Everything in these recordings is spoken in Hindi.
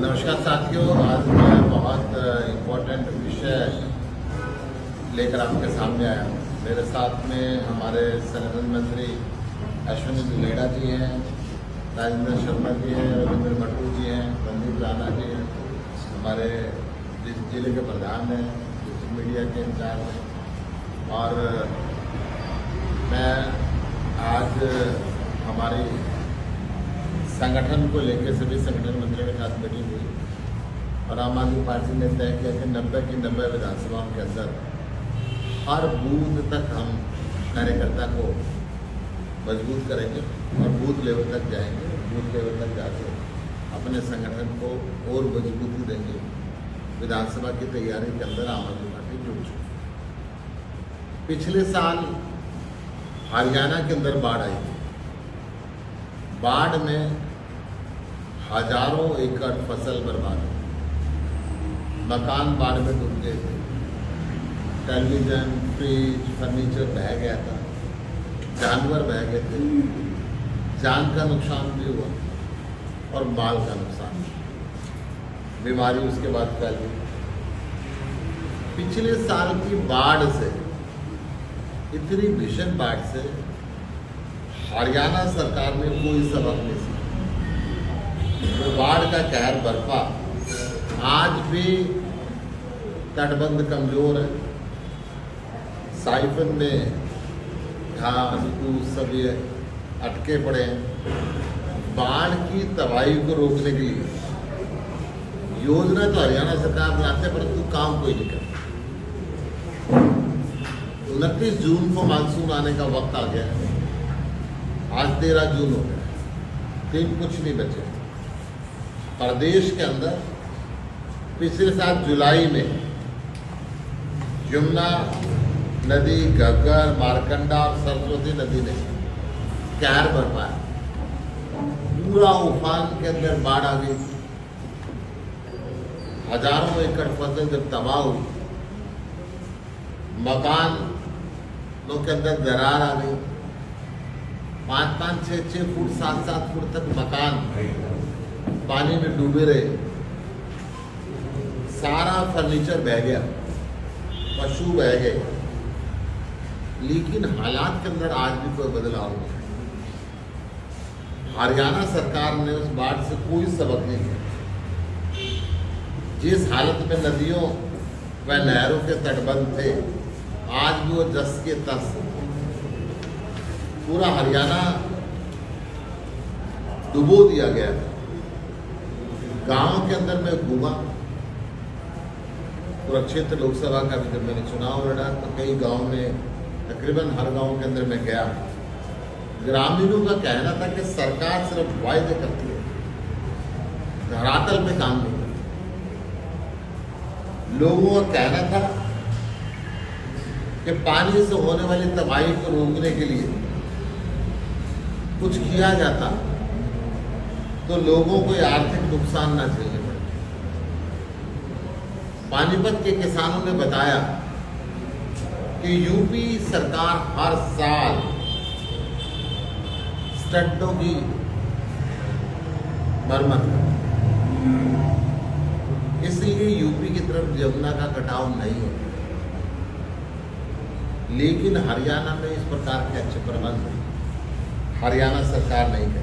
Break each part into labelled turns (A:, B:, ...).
A: नमस्कार साथियों, आज मैं बहुत इम्पोर्टेंट विषय लेकर आपके सामने आया हूँ। मेरे साथ में हमारे संगठन मंत्री अश्विनी दुलेड़ा जी हैं, राजेंद्र शर्मा जी हैं, रविंद्र मटू जी हैं, रणदीप राणा जी हैं, हमारे जिले के प्रधान हैं, सोशल मीडिया के इंचार्ज हैं। और मैं आज हमारी संगठन को लेकर सभी संगठन मंत्रियों के साथ मीटिंग हुई और आम आदमी पार्टी ने तय किया कि 90 की 90 विधानसभाओं के अंदर हर बूथ तक हम कार्यकर्ता को मजबूत करेंगे और बूथ लेवल तक जाएंगे। बूथ लेवल तक जाकर अपने संगठन को और मजबूती देंगे। विधानसभा की तैयारी के अंदर आम आदमी पार्टी जुट चुकी। पिछले साल हरियाणा के अंदर बाढ़ आई थी। बाढ़ में हजारों एकड़ फसल बर्बाद हुई, मकान बाढ़ में डूब गए थे, टेलीविजन, फ्रिज, फर्नीचर बह गया था, जानवर बह गए थे, जान का नुकसान भी हुआ और माल का नुकसान भी। बीमारी उसके बाद फैल गई। पिछले साल की बाढ़ से, इतनी भीषण बाढ़ से हरियाणा सरकार ने कोई सबक नहीं सीखा। तो बाढ़ का कहर बरपा, आज भी तटबंध कमजोर है। साइफन में घास फूस सब ये अटके पड़े हैं। बाढ़ की तबाही को रोकने के लिए योजना तो हरियाणा सरकार बनाते हैं, परंतु काम कोई नहीं करता। 29 जून को मानसून आने का वक्त आ गया है। आज 13 जून हो गया, दिन कुछ नहीं बचे। प्रदेश के अंदर पिछले साल जुलाई में यमुना नदी, घग्गर, मारकंडा और सरस्वती नदी ने कहर बरपाया। पूरा उफान के अंदर बाढ़ आ गई। हजारों एकड़ फसल जब तबाह हुई, मकानों के अंदर दरार आ गई। 5-5, 6-6 फुट, 7-7 फुट तक मकान पानी में डूबे रहे। सारा फर्नीचर बह गया, पशु बह गए। लेकिन हालात के अंदर आज भी कोई बदलाव नहीं। हरियाणा सरकार ने उस बाढ़ से कोई सबक नहीं लिया। जिस हालत में नदियों व नहरों के तटबंध थे, आज भी वो जस के तस। पूरा हरियाणा डुबो दिया गया था। गांव के अंदर मैं घूमा, कुरुक्षेत्र लोकसभा का भी जब मैंने चुनाव लड़ा तो कई गांव में, तकरीबन हर गांव के अंदर मैं गया। ग्रामीणों का कहना था कि सरकार सिर्फ वायदे करती है, धरातल में काम नहीं करती। लोगों का कहना था कि पानी से होने वाली तबाही को रोकने के लिए कुछ किया जाता तो लोगों को आर्थिक नुकसान न झेलने पड़े। पानीपत के किसानों ने बताया कि यूपी सरकार हर साल स्टड्डों की मरम्मत करती, इसलिए यूपी की तरफ यमुना का कटाव नहीं होता। लेकिन हरियाणा में इस प्रकार के अच्छे प्रबंध हरियाणा सरकार नहीं करती।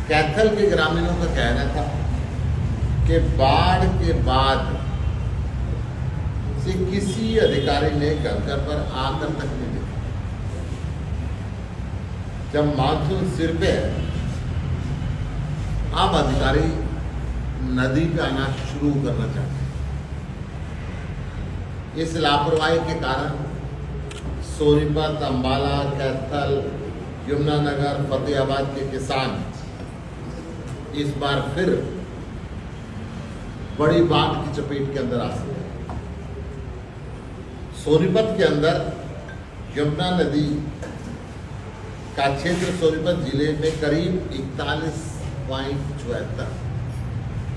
A: कैथल के ग्रामीणों का कहना था कि बाढ़ के बाद से किसी अधिकारी ने घर पर आकर तक नहीं देखा। जब मानसून सिर पे है, अब अधिकारी नदी पे आना शुरू करना चाहते हैं। इस लापरवाही के कारण सोनीपत, अंबाला, कैथल, यमुनानगर, फतेहाबाद के किसान इस बार फिर बड़ी बाढ़ की चपेट के अंदर आ सकते हैं। सोनीपत के अंदर यमुना नदी का क्षेत्र सोनीपत जिले में करीब 41.74,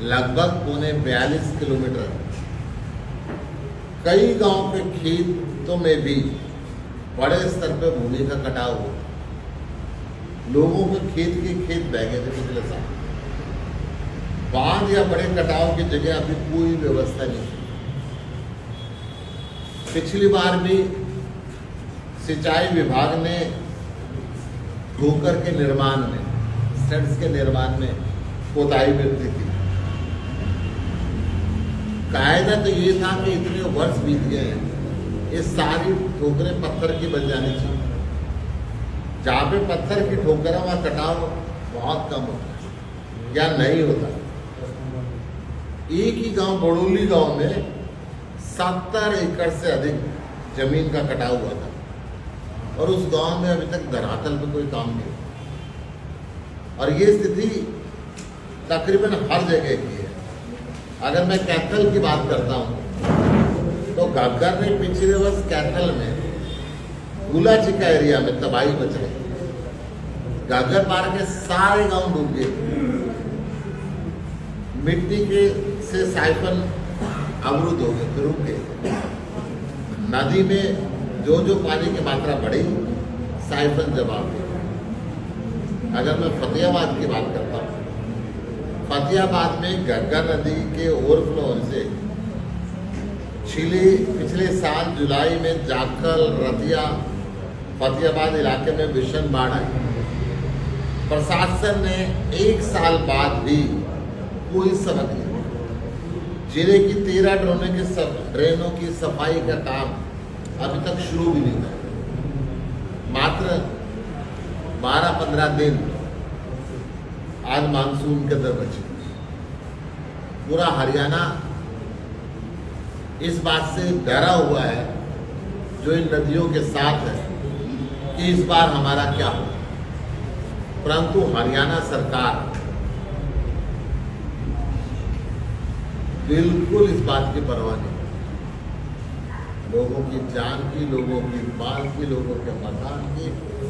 A: लगभग 42 किलोमीटर। कई गांव के खेतों में भी बड़े स्तर पर भूमि का कटाव हुआ। लोगों के खेत बह गए थे पिछले साल। बांध या बड़े कटाव की जगह अभी कोई व्यवस्था नहीं थी। पिछली बार भी सिंचाई विभाग ने ठोकर के निर्माण में, स्टड्स के निर्माण में कोताही बरती थी। कायदा तो ये था कि इतने वर्ष बीत गए हैं, ये सारी ठोकरें पत्थर की बन जानी चाहिए। जहाँ पे पत्थर की ठोकर है वहाँ कटाव बहुत कम होता है या नहीं होता। एक ही गांव बड़ोली गांव में 70 एकड़ से अधिक जमीन का कटाव हुआ था और उस गांव में अभी तक धरातल पे कोई काम नहीं हुआ। और ये स्थिति तकरीबन हर जगह की है। अगर मैं कैथल की बात करता हूँ तो घग्गर ने पिछले वर्ष कैथल में गुलाचिका एरिया में तबाही मच गई। घग्गर पार के सारे गांव डूब गए। मिट्टी के से साइफन अवरुद्ध हो गए, रुक गए। नदी में जो जो पानी की मात्रा बढ़ी, साइफन जवाब गए। अगर मैं फतेहाबाद की बात करता हूँ, फतेहाबाद में घग्गर नदी के ओवरफ्लो से पिछले साल जुलाई में जाखल, रतिया, फतेहाबाद इलाके में भीषण बाढ़ आई। प्रशासन ने 1 साल बाद भी कोई सबक नहीं। जिले की 13 ड्रेनों की सफाई का काम अभी तक शुरू भी नहीं हुआ। मात्र 12-15 दिन आज मानसून के अंदर बचे। पूरा हरियाणा इस बात से डरा हुआ है जो इन नदियों के साथ है कि इस बार हमारा क्या हो। परंतु हरियाणा सरकार बिल्कुल इस बात की परवाह नहीं। लोगों की जान की, लोगों की माल की, लोगों के मकान की,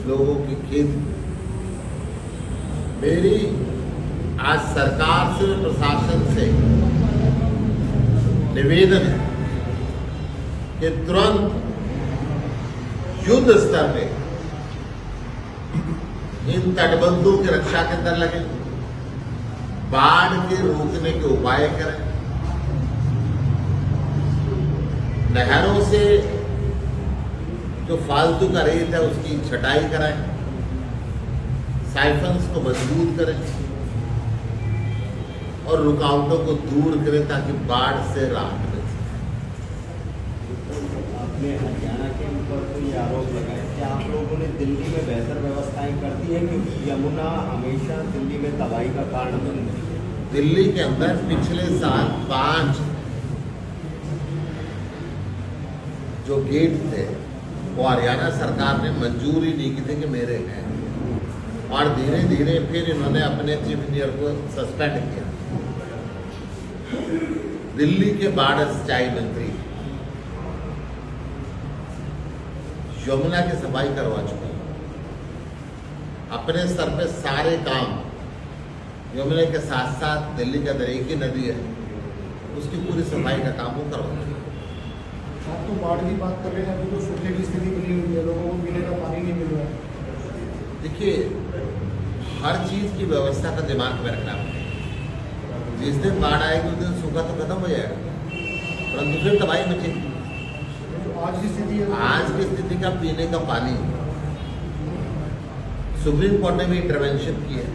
A: लोगों की खेती। मेरी आज सरकार से, प्रशासन से निवेदन है कि तुरंत युद्ध स्तर पे इन तटबंधों की रक्षा के अंदर लगे, बाढ़ के रोकने के उपाय करें, नहरों से जो फालतू का रेत है उसकी छटाई कराएं, साइफन्स को मजबूत करें और रुकावटों को दूर करें ताकि बाढ़ से राहत मिल सके।
B: आपने हरियाणा के ऊपर कोई आरोप लगाए, क्या आप लोगों ने दिल्ली में बेहतर व्यवस्थाएं कर दी है? क्योंकि यमुना हमेशा दिल्ली में तबाही का कारण बनती है।
A: दिल्ली के अंदर पिछले साल 5 जो गेट थे वो हरियाणा सरकार ने मंजूरी नहीं की थी कि मेरे हैं, और धीरे धीरे फिर इन्होंने अपने चीफ इंजीनियर को सस्पेंड किया। दिल्ली के बाढ़ सिंचाई मंत्री यमुना की सफाई करवा चुके हैं। अपने स्तर पे सारे काम यमुना के साथ साथ दिल्ली के अंदर एक ही नदी है उसकी पूरी सफाई का काम वो करवा चुके हैं।
C: आप तो बाढ़ की बात कर रहे हैं, अभी तो सूखे की स्थिति बनी हुई है, लोगों को पीने का पानी नहीं मिल रहा है।
A: देखिए, हर चीज की व्यवस्था का दिमाग में रखना पड़ेगा। जिस दिन बाढ़ आएगी उस दिन सूखा तो खत्म हो जाएगा, परंतु फिर तबाही मचेगी।
C: आज की स्थिति है,
A: आज की स्थिति का पीने का पानी सुप्रीम कोर्ट ने भी इंटरवेंशन की है।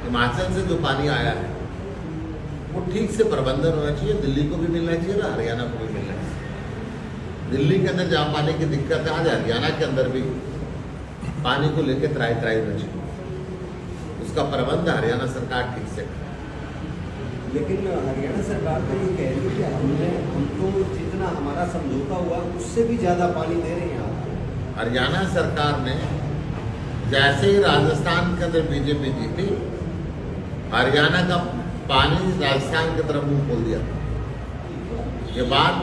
A: हिमाचल से जो पानी आया है वो ठीक से प्रबंधन होना चाहिए, दिल्ली को भी मिलना चाहिए और हरियाणा को भी मिलना चाहिए। दिल्ली के अंदर जहाँ पानी की दिक्कत है, आज हरियाणा के अंदर भी पानी को लेकर त्राही होना चाहिए। उसका प्रबंध हरियाणा सरकार ठीक से करे।
B: लेकिन हरियाणा सरकार तो ये कह रही है कि हमको जितना हमारा समझौता हुआ उससे भी ज़्यादा पानी दे रहे हैं आप।
A: हरियाणा सरकार ने जैसे ही राजस्थान के अंदर बीजेपी जीती, हरियाणा का पानी राजस्थान की तरफ मुंह खोल दिया। ये बात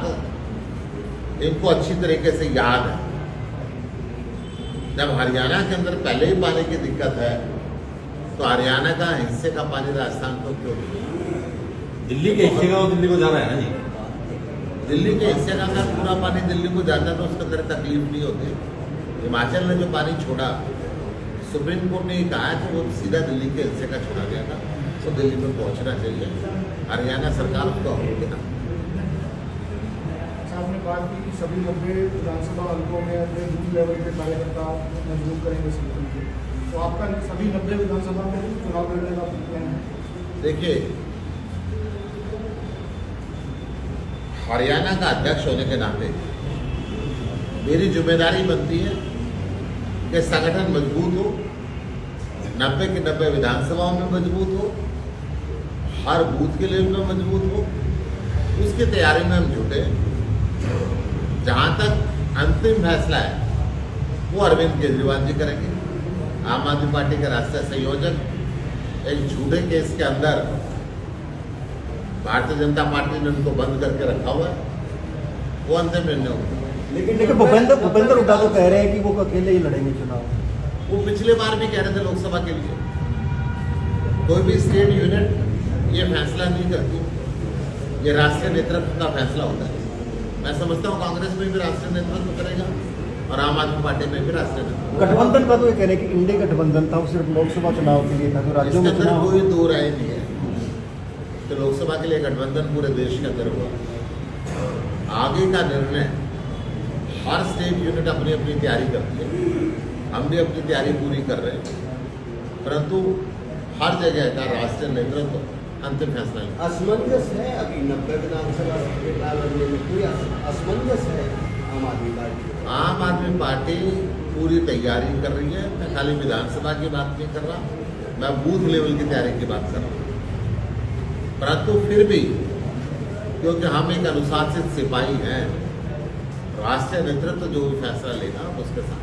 A: इनको अच्छी तरीके से याद है। जब हरियाणा के अंदर पहले ही पानी की दिक्कत है तो हरियाणा का हिस्से का पानी राजस्थान को क्यों नहीं?
D: दिल्ली के हिस्से का वो दिल्ली को जा रहा है ना जी।
A: दिल्ली के हिस्से का अगर पूरा पानी दिल्ली को जाता है तो उसके अंदर तकलीफ नहीं होती। हिमाचल ने जो पानी छोड़ा, सुप्रीम कोर्ट ने कहा कि वो सीधा दिल्ली के हिस्से का छोड़ा गया था, तो दिल्ली में पहुंचना चाहिए, हरियाणा सरकार उसका होगी ना।
C: अच्छा, आपने बात की कि सभी 90 विधानसभा हल्कों में अपने बूथ लेवल के कार्यकर्ता मजबूत करेंगे सीटों के, तो आपका सभी 90 विधानसभा में चुनाव लड़ने का प्लान है?
A: देखिए, हरियाणा का अध्यक्ष होने के नाते मेरी जिम्मेदारी बनती है कि संगठन मजबूत हो, 90 की 90 विधानसभाओं में मजबूत हो, हर बूथ के लेवल में मजबूत हो। उसकी तैयारी में हम जुटे। जहाँ तक अंतिम फैसला है वो अरविंद केजरीवाल जी करेंगे। आम आदमी पार्टी के राष्ट्रीय संयोजक एक झूठे केस के अंदर भारतीय जनता पार्टी ने उनको बंद करके रखा हुआ है, वो अंतिम निर्णय होगा।
E: लेकिन भूपेंद्र हुड्डा तो कह रहे हैं कि वो अकेले ही लड़ेंगे चुनाव।
A: वो पिछले बार भी कह रहे थे लोकसभा के लिए। कोई भी स्टेट यूनिट ये फैसला नहीं करती, ये राष्ट्रीय नेतृत्व का फैसला होता है। मैं समझता हूँ कांग्रेस में भी राष्ट्रीय नेतृत्व करेगा और आम आदमी पार्टी में भी राष्ट्रीय नेतृत्व।
E: गठबंधन का तो ये कह रहे हैं कि इंडिया गठबंधन था, वो सिर्फ लोकसभा चुनाव के लिए था, तो राज्यों में
A: इसके अंदर
E: चुनाव
A: कोई दो राय नहीं है कि लोकसभा के लिए गठबंधन पूरे देश के अंदर हुआ। आगे का निर्णय हर स्टेट यूनिट अपनी अपनी तैयारी करती है, हम भी अपनी तैयारी पूरी कर रहे हैं, परंतु हर जगह का राष्ट्रीय नेतृत्व अंतिम फैसला लेगा।
B: असमंजस है अभी 90 विधानसभा सीटें ना लड़ने में, कोई असमंजस है आम आदमी पार्टी?
A: आम आदमी पार्टी पूरी तैयारी कर रही है। मैं खाली विधानसभा की बात नहीं कर रहा, मैं बूथ लेवल की तैयारी की बात कर रहा हूँ। परंतु फिर भी क्योंकि हम एक अनुशासित सिपाही हैं, राष्ट्रीय नेतृत्व जो भी फैसला लेगा उसके साथ।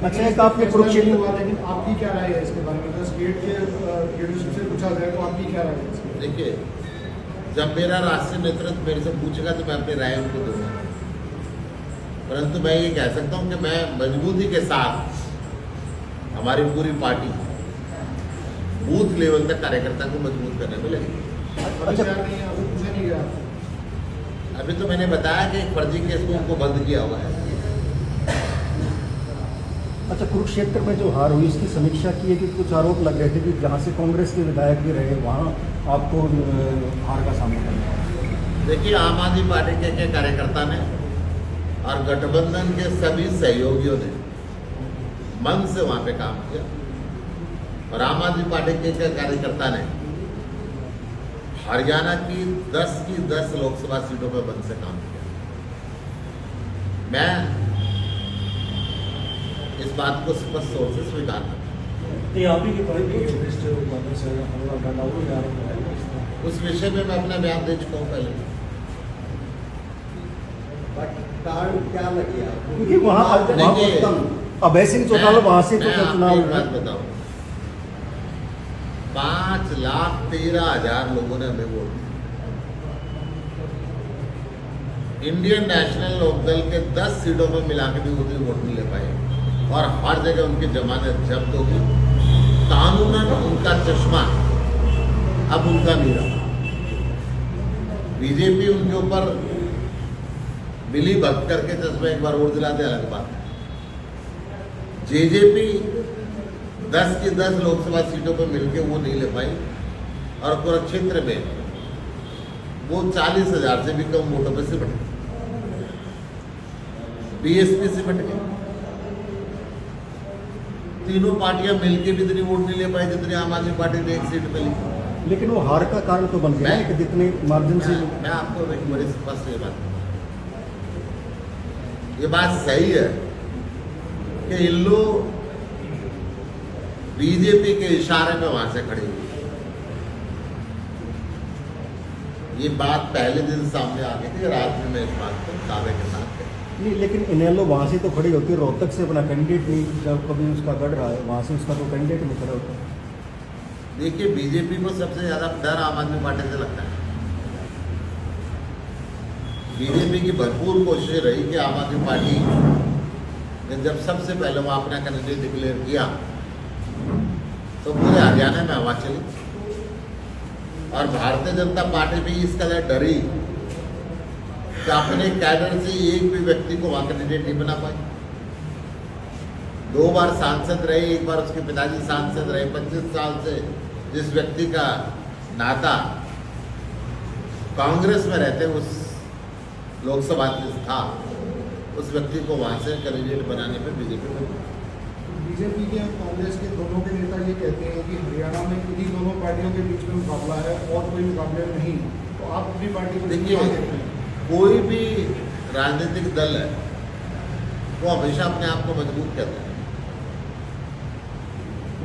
E: अच्छा, एक आपके कुरुक्षेत्र
C: हुआ, लेकिन आपकी क्या राय है इसके बारे में? अगर स्टेट के लीडरशिप से पूछा जाए तो आपकी क्या राय है इसके?
A: देखिए, जब मेरा राष्ट्रीय नेतृत्व मेरे से पूछेगा तो मैं अपनी राय उनको दूंगा, परंतु मैं ये कह सकता हूँ कि मैं मजबूती के साथ हमारी पूरी पार्टी बूथ लेवल तक कार्यकर्ता को मजबूत करने में लगी।
C: अच्छा, नहीं है, अभी पूछा नहीं गया।
A: अभी तो मैंने बताया कि एक फर्जी केस को उनको बंद किया हुआ है।
E: अच्छा, कुरुक्षेत्र में जो हार हुई इसकी समीक्षा की है कि कुछ आरोप लग रहे थे कि जहाँ से कांग्रेस के विधायक भी रहे वहाँ आपको हार का सामना करना पड़ा।
A: देखिए, आम आदमी पार्टी के कार्यकर्ता ने और गठबंधन के सभी सहयोगियों ने मन से वहाँ पे काम किया और आम आदमी पार्टी के कार्यकर्ता ने हरियाणा की 10 लोकसभा सीटों पर मन से काम किया। मैं इस बात को स्पष्ट तौर से स्वीकार करता हूँ। उस विषय में मैं अपना बयान दे चुका हूँ पहले।
B: कारण क्या लगे आपको?
E: क्योंकि वहाँ अभय सिंह चौटाला वहाँ से तो चुनाव
A: एक बात बताऊँ, 5,13,000 लोगों ने हमें वोट दिया। इंडियन नेशनल लोकदल के 10 सीटों में मिला के भी उतनी वोट नहीं ले पाए और हर जगह उनकी जमानत जब्त होगी। कानूनन उनका चश्मा अब उनका नहीं रहा। बीजेपी उनके ऊपर मिली भक्त करके चश्मा एक बार और दिला दे, अलग बात है। जेजेपी 10 की 10 लोकसभा सीटों पर मिलके वो नहीं ले पाई और कुरुक्षेत्र में वो 40,000 से भी कम वोटों पर सिमट गई। बीएसपी सिमट गई। तीनों पार्टियां मिलके भी इतनी वोट नहीं ले पाई जितनी आम आदमी पार्टी ने एक सीट पे ली।
E: लेकिन वो हार का कारण तो बन गया
A: मैं-
E: कि जितने मार्जिन से
A: मैं आपको एक बड़ी स्पष्ट ये बात बताऊं। ये बात सही है कि इन लोग बीजेपी के इशारे पे वहां से खड़े हुए। ये बात पहले दिन सामने आ गई थी, रात में मैं इस बात को दावे के साथ कही।
E: नहीं, लेकिन इनेलो वहाँ से तो खड़ी होती है, रोहतक से अपना कैंडिडेट नहीं, जब कभी उसका गढ़ रहा है वहाँ से उसका तो कैंडिडेट नहीं खड़ा होता।
A: देखिए, बीजेपी को सबसे ज्यादा डर आम आदमी पार्टी से लगता है। बीजेपी की भरपूर कोशिश रही कि आम आदमी पार्टी ने जब सबसे पहले वहां अपना कैंडिडेट डिक्लेयर किया तो पूरे हरियाणा में हवा चली और भारतीय जनता पार्टी भी इस कदर डरी कि अपने कैडर से एक भी व्यक्ति को वहां कैंडिडेट नहीं बना पाई। 2 बार सांसद रहे, एक बार उसके पिताजी सांसद रहे। 25 साल से जिस व्यक्ति का नाता कांग्रेस में रहते उस लोकसभा में था, उस व्यक्ति को वहां से कैंडिडेट बनाने पर बीजेपी में।
C: बीजेपी के और कांग्रेस के दोनों के नेता ये कहते हैं कि हरियाणा में इन्हीं दोनों पार्टियों के बीच में मुकाबला है और कोई मुकाबला नहीं, तो आप अपनी पार्टी को
A: देखिए,
C: कहाँ देखते हैं?
A: कोई भी राजनीतिक दल है वो हमेशा अपने आप को मजबूत करता है।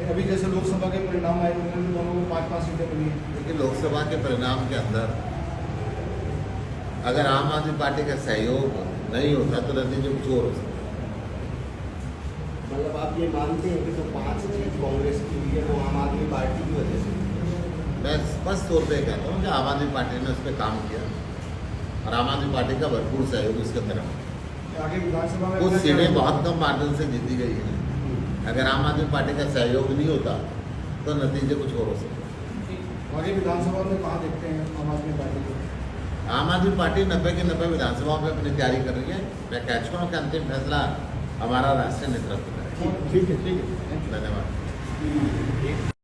C: अभी जैसे लोकसभा के परिणाम आए, उन्होंने दोनों को 5-5 सीटें मिली हैं।
A: लेकिन लोकसभा के परिणाम के अंदर अगर आम आदमी पार्टी का सहयोग नहीं होता तो नतीजे कुछ और हो सकते।
B: मतलब आप ये मानते हैं कि जो 5 सीट कांग्रेस की हुई है वो आम आदमी पार्टी की वजह से?
A: मैं स्पष्ट तौर पे कहता हूँ कि आम आदमी पार्टी ने उस पर काम किया और आम आदमी पार्टी का भरपूर सहयोग इसके तरफ।
C: आगे विधानसभा में
A: कुछ
C: अपना
A: सीटें
C: क्या-
A: बहुत कम मार्जिन से जीती गई हैं। अगर आम आदमी पार्टी का सहयोग नहीं होता तो नतीजे कुछ और हो सकते।
C: आगे विधानसभा में कहाँ देखते हैं आम आदमी पार्टी को?
A: आम आदमी पार्टी 90 की 90 विधानसभाओं में अपनी तैयारी कर रही है। मैं कह चुका हूँ कि अंतिम फैसला हमारा राष्ट्रीय नेतृत्व करेगा।
E: ठीक है।
A: धन्यवाद।